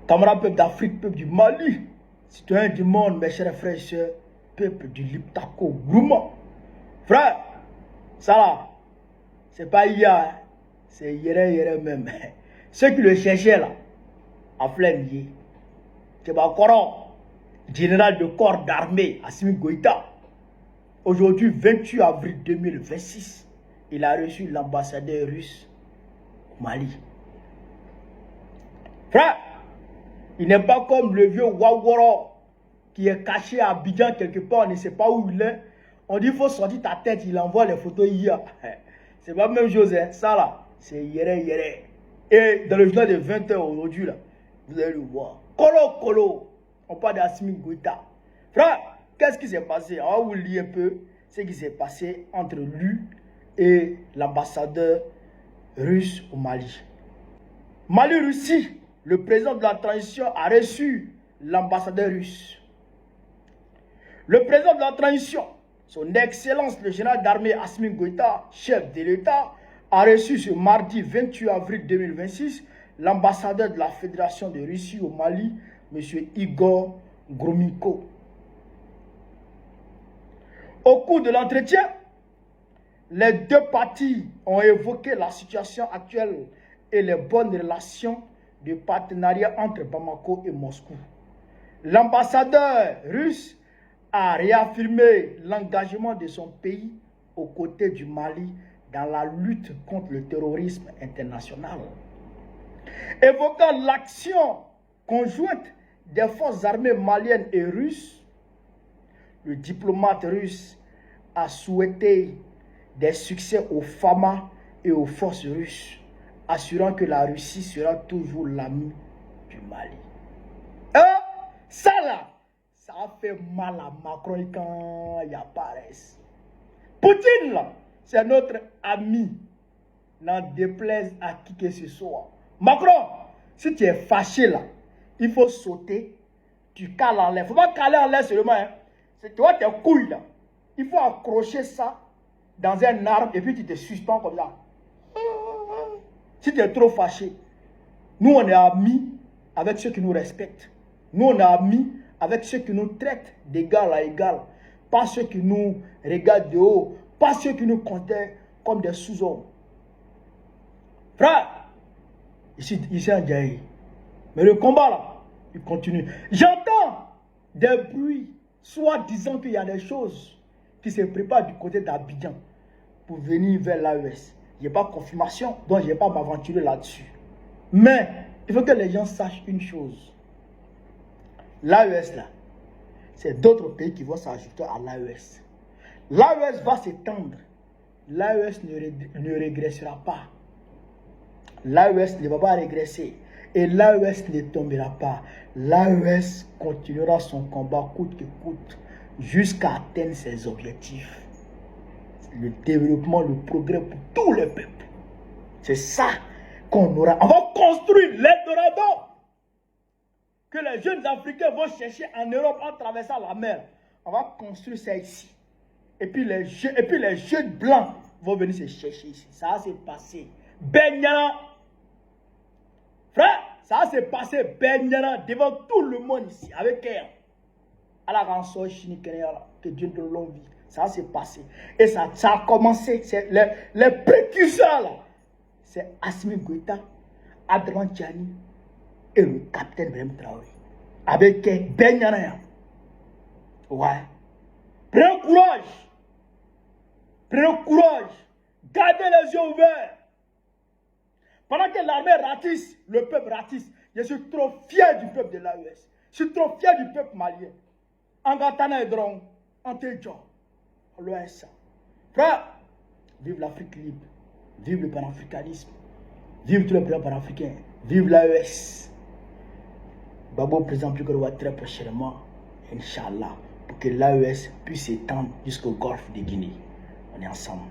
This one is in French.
Camarades peuple d'Afrique, peuple du Mali, citoyens du monde, mes chers frères et sœurs, peuple du Liptako, Gourma. Frère, ça là, c'est pas hier, hein, c'est hier même. Ceux qui le cherchaient là, à Flennier, c'est Bakoro, général de corps d'armée, Assimi Goïta. Aujourd'hui, 28 avril 2026, il a reçu l'ambassadeur russe au Mali. Frère, il n'est pas comme le vieux Waworo qui est caché à Abidjan quelque part, on ne sait pas où il est. On dit qu'il faut sortir ta tête, il envoie les photos hier. C'est pas la même chose, hein. Ça là, c'est hier. Et dans le journal de 20h aujourd'hui, là, vous allez le voir. Kolo, on parle d'Assimi Goïta. Frère, qu'est-ce qui s'est passé? On va vous lire un peu ce qui s'est passé entre lui et l'ambassadeur russe au Mali. Mali-Russie, le président de la transition a reçu l'ambassadeur russe. Le président de la transition, son Excellence le général d'armée Assimi Goïta, chef de l'État, a reçu ce mardi 28 avril 2026 l'ambassadeur de la Fédération de Russie au Mali, M. Igor Gromyko. Au cours de l'entretien, les deux parties ont évoqué la situation actuelle et les bonnes relations de partenariat entre Bamako et Moscou. L'ambassadeur russe a réaffirmé l'engagement de son pays aux côtés du Mali dans la lutte contre le terrorisme international. Évoquant l'action conjointe des forces armées maliennes et russes, le diplomate russe a souhaité des succès aux FAMA et aux forces russes, assurant que la Russie sera toujours l'ami du Mali. Ça là, ça a fait mal à Macron quand il apparaît. Poutine là, c'est notre ami. N'en déplaise à qui que ce soit. Macron, si tu es fâché là, il faut sauter, tu cales en l'air. Il ne faut pas caler en l'air seulement. Hein. Tu vois tes couilles là. Il faut accrocher ça dans un arbre et puis tu te suspends comme ça. Si tu es trop fâché, nous on est amis avec ceux qui nous respectent. Nous on est amis avec ceux qui nous traitent d'égal à égal. Pas ceux qui nous regardent de haut. Pas ceux qui nous considèrent comme des sous-hommes. Frère, ici en Djaï. Mais le combat là, il continue. J'entends des bruits, soit disant qu'il y a des choses qui se préparent du côté d'Abidjan pour venir vers l'AES. Il n'y a pas de confirmation, donc je ne vais pas m'aventurer là-dessus. Mais il faut que les gens sachent une chose. L'AES là, c'est d'autres pays qui vont s'ajouter à l'AES. L'AES va s'étendre. L'AES ne régressera pas. L'AES ne va pas régresser. Et l'AES ne tombera pas. L'AES continuera son combat coûte que coûte jusqu'à atteindre ses objectifs. Le développement, le progrès pour tous les peuples. C'est ça qu'on aura. On va construire l'Eldorado que les jeunes Africains vont chercher en Europe en traversant la mer. On va construire ça ici. Et puis les jeunes blancs vont venir se chercher ici. Ça s'est passé. Benyana. Frère, ça s'est passé Benyana devant tout le monde ici. Avec elle. À la rançon chiniquera. Que Dieu donne longue vie. Ça s'est passé. Et ça a commencé. Les précurseurs là. C'est Assimi Goïta, Adraman Tchani et le capitaine Brahim Traoré. Avec Benyana. Ouais. Prenez courage. Prenez courage. Gardez les yeux ouverts. Pendant que l'armée ratisse, le peuple ratisse. Je suis trop fier du peuple de l'AES. Je suis trop fier du peuple malien. Angatana et Dron, Antejo, l'OS. Frère, vive l'Afrique libre. Vive le panafricanisme. Vive tous les pays panafricains. Vive l'AES. Babo présente plus que très prochainement, Inch'Allah, pour que l'AES puisse s'étendre jusqu'au golfe de Guinée. On est ensemble.